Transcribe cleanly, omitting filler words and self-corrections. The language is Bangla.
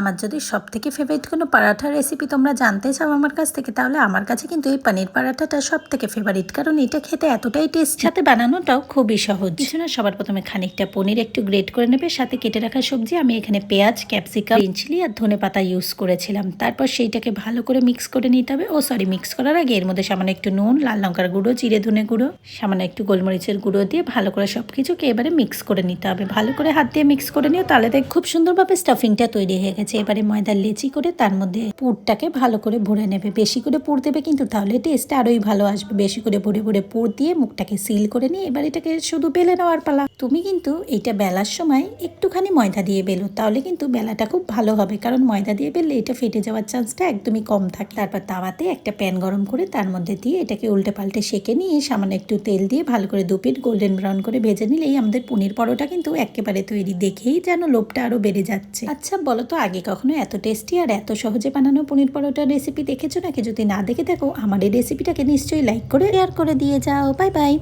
আমার যদি সবথেকে ফেভারিট কোনো পরাঠা রেসিপি তোমরা জানতে চাও আমার কাছ থেকে, তাহলে আমার কাছে কিন্তু এই পনির পরাঠাটা সবথেকে ফেভারিট, কারণ এটা খেতে এতটাই টেস্ট, সাথে বানানোটাও খুবই সহজ। কিছু না, সবার প্রথমে খানিকটা পনির একটু গ্রেট করে নেবে, সাথে কেটে রাখা সবজি। আমি এখানে পেঁয়াজ, ক্যাপসিকাম, গ্রিন চিলি আর ধনেপাতা ইউজ করেছিলাম। তারপর সেইটাকে ভালো করে মিক্স করে নিতে হবে। মিক্স করার আগে এর মধ্যে সামান্য একটু নুন, লাল লঙ্কার গুঁড়ো, জিরে ধনে গুঁড়ো, সামান্য একটু গোলমরিচের গুঁড়ো দিয়ে ভালো করে সবকিছুকে এবারে মিক্স করে নিতে হবে। ভালো করে হাত দিয়ে মিক্স করে নিও, তাহলে দেখ খুব সুন্দরভাবে স্টাফিংটা তৈরি হয়ে গেছে। এবারে ময়দার লেচি করে তার মধ্যে পুরটাকে ভালো করে ভরে নেবে। বেশি করে পুর দেবে কিন্তু, তাহলে টেস্ট আরোই ভালো আসবে। বেশি করে ভরে ভরে পুর দিয়ে মুখটাকে সিল করে নিয়ে এবার এটাকে শুধু বেলে নেওয়ার পালা। তুমি কিন্তু এটা বেলার সময় একটুখানি ময়দা দিয়ে বেলো, তাহলে কিন্তু বেলাটা খুব ভালো হবে, কারণ ময়দা দিয়ে বেললে এটা ফেটে যাওয়ার চান্সটা একদমই কম থাকে। তারপর তাওয়াতে একটা প্যান গরম করে তার মধ্যে দিয়ে এটাকে উল্টে পাল্টে সেঁকে নিয়ে সামান্য একটু তেল দিয়ে ভালো করে দুপিট গোল্ডেন ব্রাউন করে ভেজে নিলেই আমাদের পনির পরোটা কিন্তু একেবারে তৈরি। দেখেই যেন লোভটা আরো বেড়ে যাচ্ছে। আচ্ছা বলো তো, আগে কখনো এত টেস্টি আর এত সহজে বানানো পনির পরোটার রেসিপি দেখেছো নাকি? যদি না দেখে থাকো, আমার এই রেসিপিটাকে নিশ্চয়ই লাইক করে শেয়ার করে দিয়ে যাও। Bye bye.